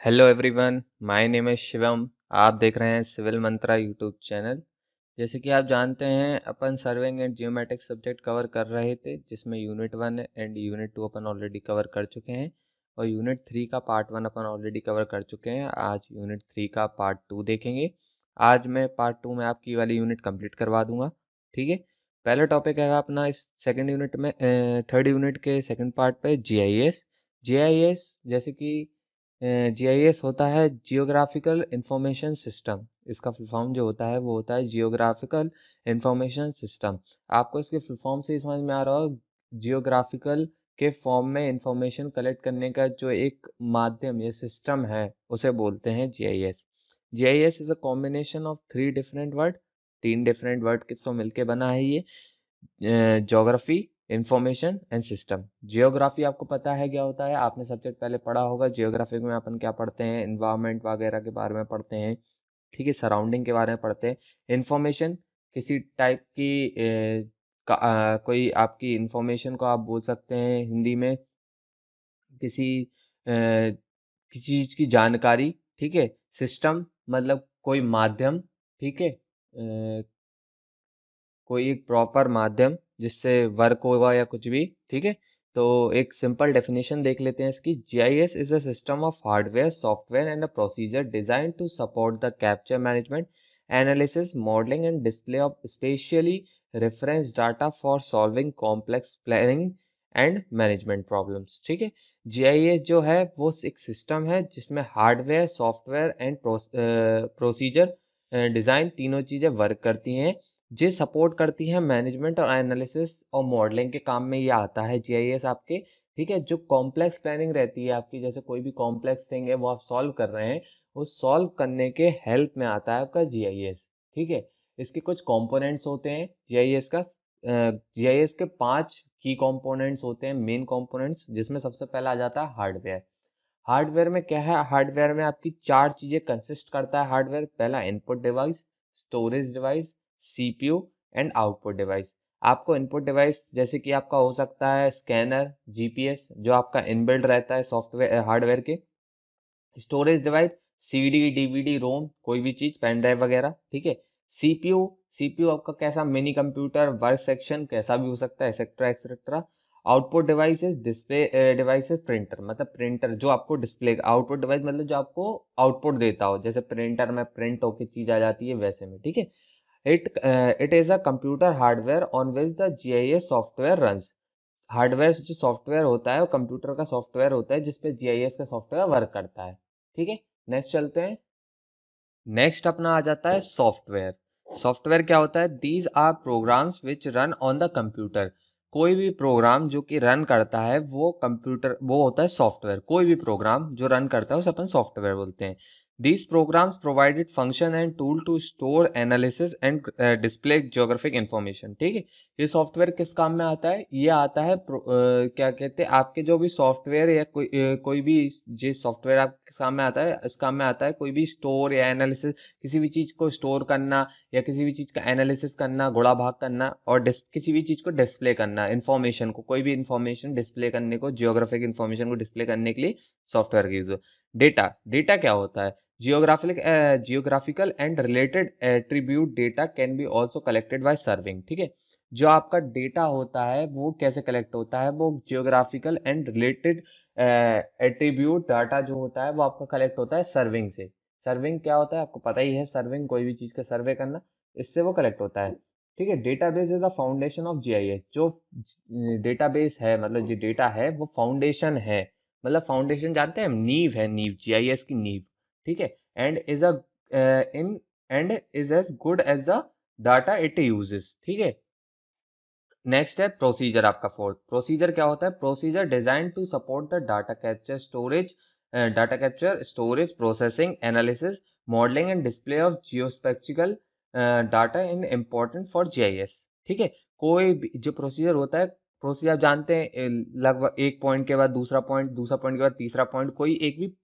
Hello everyone, my name है शिवम। आप देख रहे हैं सिविल मंत्रा यूट्यूब चैनल। जैसे कि आप जानते हैं, अपन surveying and geometric subject cover कर रहे थे, जिसमें यूनिट 1 एंड यूनिट 2 अपन ऑलरेडी कवर कर चुके हैं और यूनिट 3 का पार्ट 1 अपन ऑलरेडी कवर कर चुके हैं। आज यूनिट 3 का पार्ट 2 देखेंगे। आज मैं पार्ट 2 में आपकी वाली यूनिट कंप्लीट करवा दूंगा। ठीक है। पहला टॉपिक है अपना इस सेकेंड यूनिट में, थर्ड यूनिट के सेकेंड पार्ट पे जीआईएस। जीआईएस जैसे कि जीआईएस होता है जियोग्राफिकल इंफॉर्मेशन सिस्टम। इसका फुल फॉर्म जो होता है वो होता है जियोग्राफिकल इंफॉर्मेशन सिस्टम। आपको इसके फुल फॉर्म से ही समझ में आ रहा हो। जियोग्राफिकल के फॉर्म में इंफॉर्मेशन कलेक्ट करने का जो एक माध्यम या सिस्टम है उसे बोलते हैं GIS. GIS is a combination of three different word. तीन डिफरेंट वर्ड किससे मिलके बना है ये? Geography, information and system. Geography आपको पता है क्या होता है, आपने सब्जेक्ट पहले पढ़ा होगा। जियोग्राफी में अपन क्या पढ़ते हैं? इन्वायरमेंट वगैरह के बारे में पढ़ते हैं। ठीक है, सराउंडिंग के बारे में पढ़ते हैं। इंफॉर्मेशन किसी टाइप की कोई आपकी इंफॉर्मेशन को आप बोल सकते हैं हिंदी में किसी किसी चीज की जानकारी। ठीक है। सिस्टम मतलब कोई माध्यम। ठीक है। कोई एक प्रॉपर माध्यम जिससे वर्क होगा या कुछ भी। ठीक है। तो एक सिंपल डेफिनेशन देख लेते हैं इसकी। GIS is a system of hardware, software and a procedure design to support the capture management, analysis, modelling and display of spatially reference data for solving complex planning and management problems. ठीक है। GIS जो है वो एक system है जिसमें hardware, software and procedure design तीनों चीजें वर्क करती हैं। ये सपोर्ट करती है मैनेजमेंट और एनालिसिस और मॉडलिंग के काम में ये आता है जीआईएस आपके। ठीक है। जो कॉम्प्लेक्स प्लानिंग रहती है आपकी, जैसे कोई भी कॉम्प्लेक्स थिंग है वो आप सॉल्व कर रहे हैं, उस सॉल्व करने के हेल्प में आता है आपका जीआईएस। ठीक है। इसके कुछ कंपोनेंट्स होते हैं जीआईएस का। जीआईएस के 5 की कंपोनेंट्स होते हैं, मेन कंपोनेंट्स, जिसमें सबसे पहला आ जाता है हार्डवेयर। हार्डवेयर में क्या है? हार्डवेयर में आपकी चार चीजें कंसिस्ट करता है हार्डवेयर। पहला input device, storage device, CPU and output device. आपको इनपुट डिवाइस जैसे कि आपका हो सकता है स्कैनर, जीपीएस, जो आपका इनबिल्ट रहता है सॉफ्टवेयर हार्डवेयर के। स्टोरेज डिवाइस, सीडी, डीवीडी, रोम, कोई भी चीज, पेन ड्राइव वगैरह। ठीक है। सीपीयू, सीपीयू आपका कैसा? मिनी कंप्यूटर, वर्क सेक्शन, कैसा भी हो सकता है, etcetera etcetera. Output devices, display devices, printer, मतलब प्रिंटर जो आपको डिस्प्ले, आउटपुट डिवाइस मतलब जो आपको आउटपुट देता हो, जैसे प्रिंटर में प्रिंट होकर चीज आ जाती है वैसे में। ठीक है। It is a computer hardware on which the GIS software runs. Hardware जो सॉफ्टवेयर होता है वो कंप्यूटर का सॉफ्टवेयर होता है जिसपे जीआईएस का सॉफ्टवेयर वर्क करता है। ठीक है। नेक्स्ट चलते हैं। नेक्स्ट अपना आ जाता है सॉफ्टवेयर। सॉफ्टवेयर क्या होता है? These are programs which run on the computer. कोई भी प्रोग्राम जो कि रन करता है वो कंप्यूटर, वो होता है सॉफ्टवेयर। कोई भी प्रोग्राम जो रन करता है उसे अपन सॉफ्टवेयर बोलते हैं। These programs provided function and tool to store, analysis and display geographic information। ठीक है। ये सॉफ्टवेयर किस काम में आता है? ये आता है क्या कहते हैं, आपके जो भी सॉफ्टवेयर या कोई भी जो सॉफ्टवेयर आपके काम में आता है, इस काम में आता है कोई भी स्टोर या एनालिसिस, किसी भी चीज को स्टोर करना या किसी भी चीज का एनालिसिस करना, गुणा भाग करना, और किसी भी चीज को डिस्प्ले करना, इंफॉर्मेशन को, कोई भी इंफॉर्मेशन डिस्प्ले करने को, जियोग्राफिक इंफॉर्मेशन को डिस्प्ले करने के लिए सॉफ्टवेयर का यूज। डेटा, डेटा क्या होता है? Geographical and related attribute data can be also collected by serving. ठीक है। जो आपका डेटा होता है वो कैसे कलेक्ट होता है? वो geographical and related attribute data जो होता है वो आपका कलेक्ट होता है सर्विंग से। सर्विंग क्या होता है आपको पता ही है, सर्विंग कोई भी चीज का सर्वे करना, इससे वो कलेक्ट होता है। ठीक है। Database is the foundation of GIS. जो डेटाबेस है, मतलब जो डेटा है वो फाउंडेशन है। मतलब फाउंडेशन जानते हैं, नींव है, नींव, जीआईएस की नींव। ठीक है। And is a in and is as good as the data it uses. ठीक है। नेक्स्ट है प्रोसीजर आपका फोर्थ। प्रोसीजर क्या होता है? Procedure design to support the data capture storage, data capture, storage, processing, analysis, modelling and display of geospatial data in important for GIS. ठीक है। कोई भी जो प्रोसीजर होता है, प्रोसीजर आप जानते हैं, लगभग एक पॉइंट के बाद दूसरा पॉइंट, दूसरा पॉइंट के बाद तीसरा पॉइंट, कोई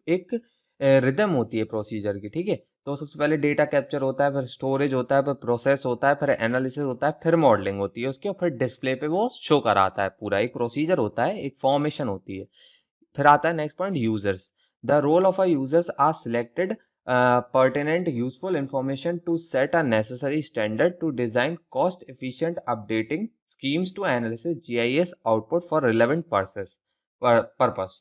एक रिदम होती है प्रोसीजर की। ठीक है। तो सबसे पहले डेटा कैप्चर होता है, फिर स्टोरेज होता है, फिर प्रोसेस होता है, फिर एनालिसिस होता है, फिर मॉडलिंग होती है उसकी, और फिर डिस्प्ले पे वो शो कराता है। पूरा एक प्रोसीजर होता है, एक फॉर्मेशन होती है। फिर आता है next point, users. The role of a users are selected pertinent useful information to set a necessary standard to design cost efficient updating schemes to analysis GIS output for relevant purpose।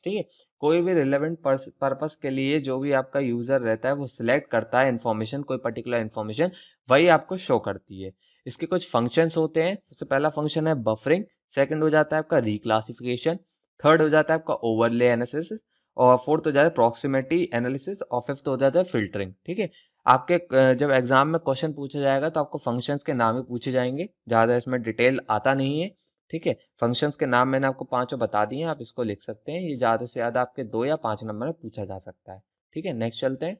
ठीक है, कोई भी relevant purpose के लिए जो भी आपका user रहता है वो सिलेक्ट करता है इन्फॉर्मेशन, कोई पर्टिकुलर इन्फॉर्मेशन, वही आपको शो करती है। इसके कुछ फंक्शंस होते हैं। सबसे पहला फंक्शन है बफरिंग, सेकंड हो जाता है आपका रिक्लासिफिकेशन, थर्ड हो जाता है आपका ओवरले एनालिसिस, और फोर्थ हो जाता है प्रॉक्सिमिटी एनालिसिस, और फिफ्थ हो जाता है फिल्टरिंग। ठीक है, आपके जब एग्जाम में क्वेश्चन पूछा जाएगा तो आपको फंक्शंस के नाम ही पूछे जाएंगे, ज़्यादा इसमें डिटेल आता नहीं है। ठीक है, फंक्शंस के नाम मैंने आपको पांचों बता दिए हैं, आप इसको लिख सकते हैं। ये ज़्यादा से ज़्यादा आपके 2 या 5 नंबर में पूछा जा सकता है। ठीक है, नेक्स्ट चलते हैं।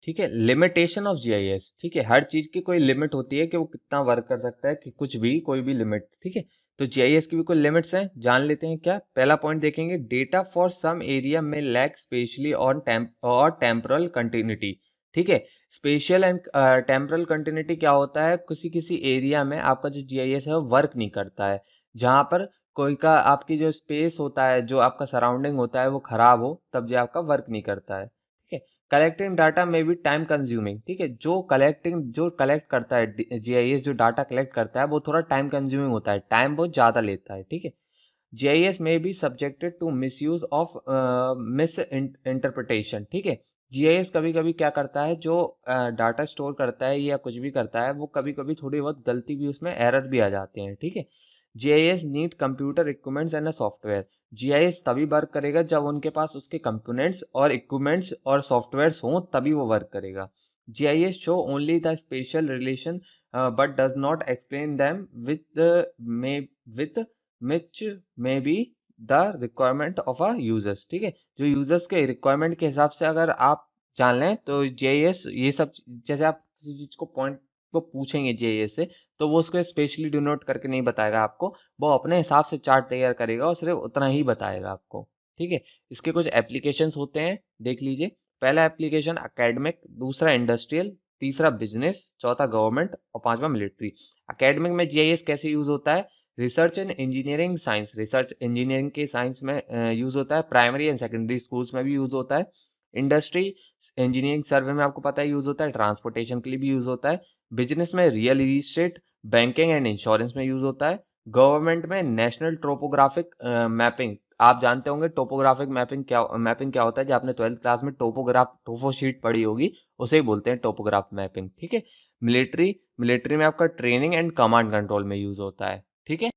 ठीक है, लिमिटेशन ऑफ जीआईएस। ठीक है, हर चीज की कोई लिमिट होती है कि वो कितना वर्क कर सकता है, कि कुछ भी कोई भी लिमिट। ठीक है, तो जीआईएस की भी कोई लिमिट्स हैं, जान लेते हैं। क्या पहला पॉइंट देखेंगे, डेटा फॉर सम एरिया में lack spatially on temporal continuity. ठीक है, स्पेशल एंड टेम्पोरल कंटिन्यूटी क्या होता है, किसी किसी एरिया में आपका जो जीआईएस है वो वर्क नहीं करता है, जहां पर कोई का आपकी जो स्पेस होता है, जो आपका सराउंडिंग होता है वो खराब हो, तब जो आपका वर्क नहीं करता है। ठीक है, कलेक्टिंग डाटा में भी टाइम कंज्यूमिंग। ठीक है, जो कलेक्ट करता है जीआईएस, जो डाटा कलेक्ट करता है वो थोड़ा टाइम कंज्यूमिंग होता है, टाइम बहुत ज़्यादा लेता है। ठीक है, जीआईएस में भी subjected to misuse of misinterpretation. ठीक है, जीआईएस कभी कभी क्या करता है, जो डाटा स्टोर करता है या कुछ भी करता है, वो कभी कभी थोड़ी बहुत गलती भी, उसमें एरर भी आ जाते हैं। ठीक है, GIS need computer equipments and software. GIS तभी वर्क करेगा जब उनके पास उसके कंपोनेंट्स और इक्विपमेंट्स और सॉफ्टवेयर्स हों, तभी वो वर्क करेगा। GIS show only the special relation but does not explain them with which may be the requirement of a users। ठीक है, जो यूजर्स के रिक्वायरमेंट के हिसाब से अगर आप जान लें तो जेएस ये सब, जैसे आप किसी चीज को पॉइंट को पूछेंगे जेएस से, तो वो उसको स्पेशली डिनोट करके नहीं बताएगा आपको, वो अपने हिसाब से चार्ट तैयार करेगा और सिर्फ उतना ही बताएगा आपको। ठीक है, इसके कुछ एप्लीकेशंस होते हैं, देख लीजिए। पहला एप्लीकेशन एकेडमिक, दूसरा इंडस्ट्रियल, तीसरा बिजनेस, चौथा गवर्नमेंट और पांचवा मिलिट्री। एकेडमिक में जीआईएस कैसे यूज होता है, research and engineering science, research engineering के साइंस में यूज होता है, प्राइमरी एंड सेकेंडरी स्कूल्स में भी यूज होता है। इंडस्ट्री इंजीनियरिंग सर्वे में आपको पता है यूज होता है, ट्रांसपोर्टेशन के लिए भी यूज होता है। बिजनेस में real estate, banking and insurance में यूज होता है। गवर्नमेंट में नेशनल टोपोग्राफिक मैपिंग, आप जानते होंगे टोपोग्राफिक मैपिंग क्या होता है, जो आपने 12th क्लास में टोपो शीट पढ़ी होगी, उसे ही बोलते हैं टोपोग्राफ मैपिंग। ठीक है, मिलिट्री मिलिट्री में आपका ट्रेनिंग एंड कमांड कंट्रोल में यूज होता है। ठीक है,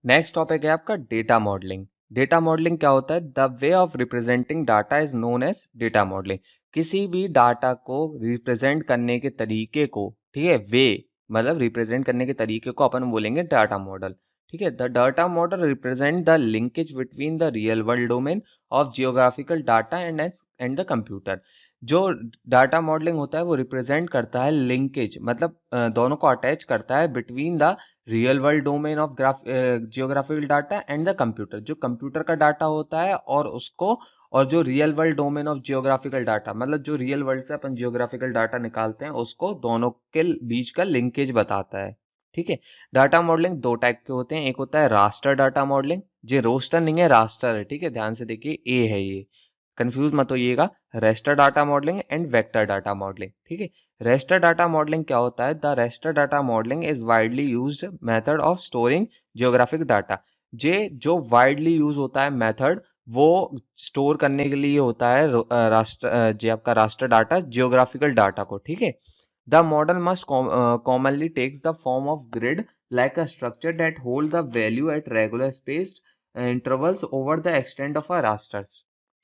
नेक्स्ट टॉपिक है आपका डेटा मॉडलिंग। डेटा मॉडलिंग क्या होता है, the way of representing data is known as data modelling. किसी भी डाटा को रिप्रेजेंट करने के तरीके को, ठीक है, वे मतलब रिप्रेजेंट करने के तरीके को अपन बोलेंगे डाटा मॉडल। ठीक है, the data model represent the linkage between the real world domain of geographical data and the computer. जो डाटा मॉडलिंग होता है वो रिप्रेजेंट करता है लिंकेज, मतलब दोनों को अटैच करता है between the real world domain of geographical data and the computer, जो कंप्यूटर का डाटा होता है और उसको, और जो real world domain of geographical data, मतलब जो रियल वर्ल्ड से अपन जियोग्राफिकल डाटा निकालते हैं, उसको दोनों के बीच का लिंकेज बताता है। ठीक है, डाटा मॉडलिंग दो टाइप के होते हैं, एक होता है रास्टर डाटा मॉडलिंग, ये रोस्टर नहीं है, रास्टर है। ठीक है, ध्यान से देखिए, ए है ये, कंफ्यूज मत होइएगा। Raster data modelling and vector data modelling. ठीक है, रेस्टर डाटा मॉडलिंग क्या होता है, the raster data modelling is widely used method of storing geographic data. जे जो वाइडली यूज होता है मेथड, वो स्टोर करने के लिए होता है जो आपका रास्टर डाटा, जियोग्राफिकल डाटा को। ठीक है, the model must commonly takes the form of grid, like a structure that hold the value at regular spaced intervals over the extent of a raster।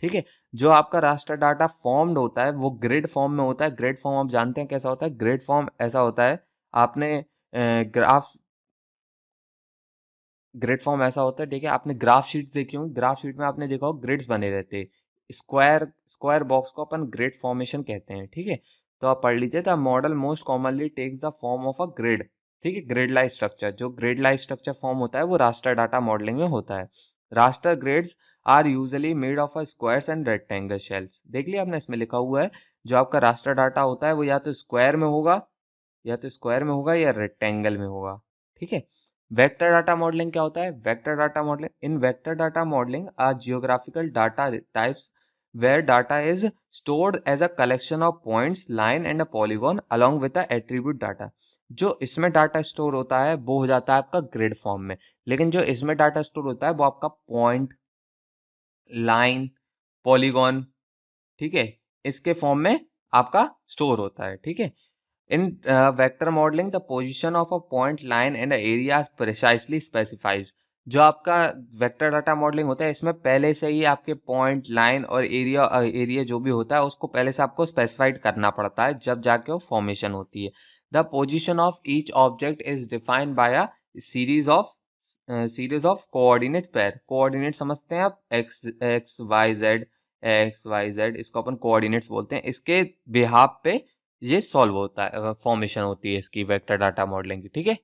ठीक है, जो आपका रास्टर डाटा फॉर्म्ड होता है वो ग्रिड फॉर्म में होता है। ग्रिड फॉर्म आप जानते हैं कैसा होता है, ग्रिड फॉर्म ऐसा होता है, आपने ग्राफ ग्रिड फॉर्म ऐसा होता है, ठीक है, आपने ग्राफ शीट देखी होंगी, ग्राफ शीट में आपने देखा हो ग्रिड्स बने रहते हैं, स्क्वायर बॉक्स को अपन ग्रिड फॉर्मेशन कहते हैं। ठीक है, तो आप पढ़ लीजिए, the model most commonly takes the form of a grid. ठीक है, ग्रिड लाइक स्ट्रक्चर, जो ग्रिड लाइक स्ट्रक्चर फॉर्म होता है वो रास्टर डाटा मॉडलिंग में होता है। Raster grids are usually made of a squares and rectangle cells. देख लिया आपने, इसमें लिखा हुआ है, जो आपका रास्टर डाटा होता है वो या तो स्क्वायर में होगा, या रेक्टेंगल में होगा। ठीक है, वेक्टर डाटा मॉडलिंग क्या होता है? Vector data modelling, in vector data modelling are geographical data types where data is stored as a collection of points, line and a polygon along with the attribute data। जो इसमें data store होता है वो हो जाता है आपका grid forum में, लेकिन जो इसमें डाटा स्टोर होता है वो आपका पॉइंट, लाइन, पॉलीगॉन, ठीक है, इसके फॉर्म में आपका स्टोर होता है, ठीक है। In vector modeling, the position of a point, line and an area is precisely specified। जो आपका वेक्टर डाटा मॉडलिंग होता है इसमें पहले से ही आपके पॉइंट, लाइन और एरिया जो भी होता है उसको पहले से आपको स्पेसिफाइड करना पड़ता है, जब जाके वो फॉर्मेशन होती है। The position of each object is defined by a series of coordinate pair. Coordinate समझते हैं आप, एक्स वाई जेड, इसको अपन कोऑर्डिनेट्स बोलते हैं। इसके बिहाफ पे ये सॉल्व होता है, फॉर्मेशन होती है इसकी वेक्टर डाटा मॉडलिंग की, ठीक है।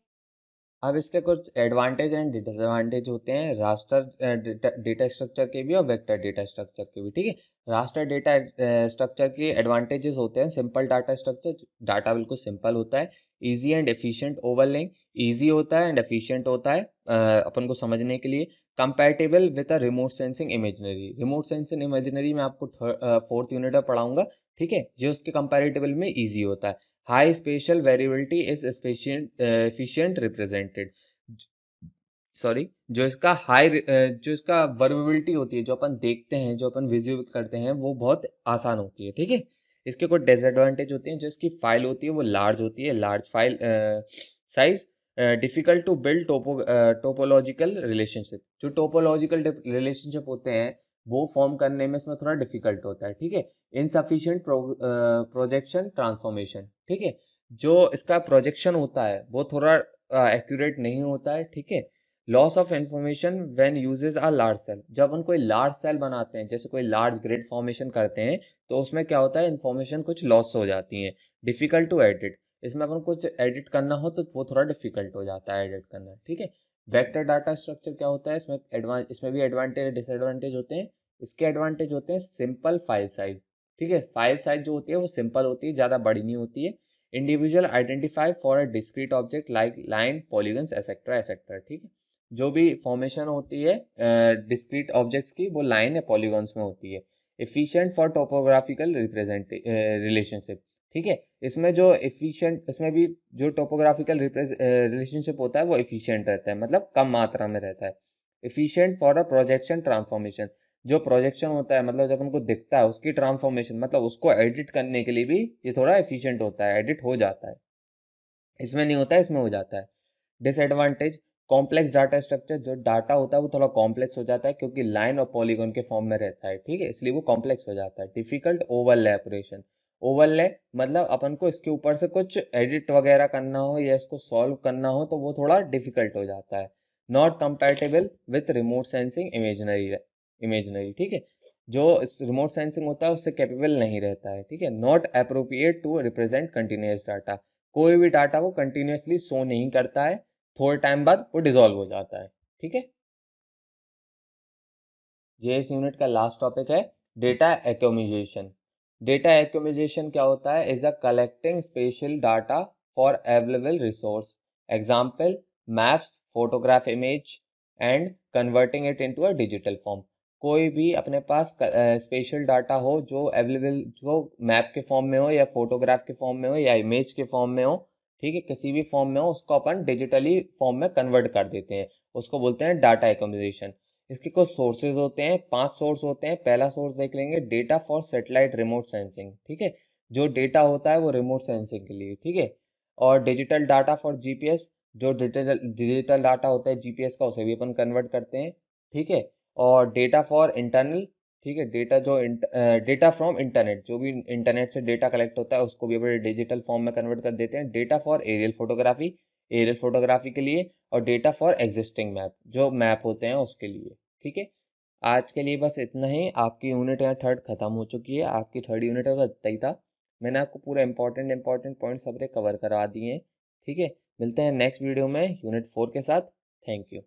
अब इसके कुछ एडवांटेज एंड डिसएडवांटेज होते हैं रास्टर डेटा स्ट्रक्चर के भी और वेक्टर डेटा स्ट्रक्चर के भी, ठीक है। रास्टर डेटा स्ट्रक्चर के एडवांटेजेस होते हैं, सिंपल डाटा स्ट्रक्चर, डाटा बिल्कुल सिंपल होता है। इजी एंड एफिशिएंट ओवरलेइंग, इजी होता है एंड एफिशिएंट होता है अपन को समझने के लिए। Compatible with a remote sensing imaginary, remote sensing imaginary में आपको फोर्थ यूनिट में पढ़ाऊंगा, ठीक है, जो उसके कंपैरेटिबल में इजी होता है। High special variability is efficient represented, sorry, जो इसका वर्बिलिटी होती है, जो अपन देखते हैं, जो अपन विजुअल करते हैं, वो बहुत आसान होती है, ठीक है। इसके कुछ डिसएडवांटेज होते हैं, जो इसकी फाइल होती है वो लार्ज होती है, large file size, difficult to build topological relationship, जो टोपोलॉजिकल रिलेशनशिप होते हैं वो फॉर्म करने में इसमें थोड़ा डिफिकल्ट होता है, ठीक है। इनसफिशिएंट प्रोजेक्शन ट्रांसफॉर्मेशन, ठीक है, जो इसका प्रोजेक्शन होता है वो थोड़ा एक्यूरेट नहीं होता है, ठीक है। Loss of information when uses a large cell, जब हम कोई लार्ज सेल बनाते हैं, जैसे कोई लार्ज ग्रिड फॉर्मेशन करते हैं, तो उसमें क्या होता है, इंफॉर्मेशन कुछ लॉस हो जाती है। डिफिकल्ट टू एडिट, इसमें अपन कुछ एडिट करना हो तो वो थोड़ा डिफिकल्ट हो जाता है एडिट करना, ठीक है। वेक्टर डाटा स्ट्रक्चर क्या होता है, इसमें भी एडवांटेज डिसएडवांटेज होते हैं। इसके एडवांटेज होते हैं सिंपल फाइल साइज, ठीक है, फाइल साइज जो होती है वो सिंपल होती है, ज़्यादा बड़ी नहीं होती है। Individual identify for a discrete object like line, polygons etcetera etcetera, ठीक है। जो भी फॉर्मेशन होती है डिस्क्रीट ऑब्जेक्ट्स की, वो लाइन या पॉलीगॉन्स में होती है। Efficient for topographical represent relationship, ठीक है। इसमें भी जो टोपोग्राफिकल रिलेशनशिप होता है वो एफिशिएंट रहता है, मतलब कम मात्रा में रहता है। Efficient for a projection transformation, जो प्रोजेक्शन होता है, मतलब जब उनको दिखता है उसकी ट्रांसफॉर्मेशन, मतलब उसको एडिट करने के लिए भी ये थोड़ा एफिशिएंट होता है, एडिट हो जाता है। इसमें नहीं होता है, इसमें हो जाता है। डिसएडवांटेज, कॉम्प्लेक्स डाटा स्ट्रक्चर, जो डाटा होता है वो थोड़ा कॉम्प्लेक्स हो जाता है क्योंकि लाइन और पॉलीगॉन के फॉर्म में रहता है, ठीक है, इसलिए वो कॉम्प्लेक्स हो जाता है। डिफिकल्ट ओवरले ऑपरेशन, ओवरले मतलब अपन को इसके ऊपर से कुछ एडिट वगैरह करना हो या इसको सॉल्व करना हो तो वो थोड़ा डिफिकल्ट हो जाता है। Not compatible with remote sensing imaginary, ठीक है, जो रिमोट सेंसिंग होता है उससे कैपेबल नहीं रहता है, ठीक है। Not appropriate to represent continuous data, कोई भी डाटा को कंटिन्यूअसली शो नहीं करता है, थोड़े टाइम बाद वो डिसॉल्व हो जाता है, ठीक है। ये इस यूनिट का लास्ट टॉपिक है, डेटा एक्यूमुलेशन। डेटा एक्यूमुलेशन क्या होता है, is the collecting special data for available resource, example maps, photograph image and converting it into a digital form. कोई भी अपने पास स्पेशल डाटा हो जो अवेलेबल, जो मैप के फॉर्म में हो या फोटोग्राफ के फॉर्म में हो या इमेज के फॉर्म में हो, ठीक है, किसी भी फॉर्म में हो, उसको अपन डिजिटली फॉर्म में कन्वर्ट कर देते हैं, उसको बोलते हैं डाटा एक्यूमुलेशन। इसके कुछ सोर्सेज होते हैं, 5 सोर्स होते हैं। पहला सोर्स देख लेंगे, data for satellite remote sensing, ठीक है, जो डेटा होता है वो रिमोट सेंसिंग के लिए, ठीक है। और डिजिटल डाटा फॉर जीपीएस, जो डिजिटल डाटा होता है जीपीएस का, उसे भी अपन कन्वर्ट करते हैं, ठीक है। और डेटा फॉर इंटरनल, ठीक है, डेटा फ्रॉम इंटरनेट, जो भी इंटरनेट से डेटा कलेक्ट होता है उसको भी अपन डिजिटल फॉर्म में कन्वर्ट कर देते हैं। डेटा फॉर एरियल फोटोग्राफी के लिए। और डेटा फॉर एग्जिस्टिंग मैप, जो मैप होते हैं उसके लिए, ठीक है। आज के लिए बस इतना ही, आपकी यूनिट यहाँ थर्ड खत्म हो चुकी है, आपकी थर्ड यूनिट बस इतना ही था। मैंने आपको पूरा इंपॉर्टेंट पॉइंट सबरे कवर करा दिए हैं, ठीक है। मिलते हैं नेक्स्ट वीडियो में यूनिट 4 के साथ। Thank you.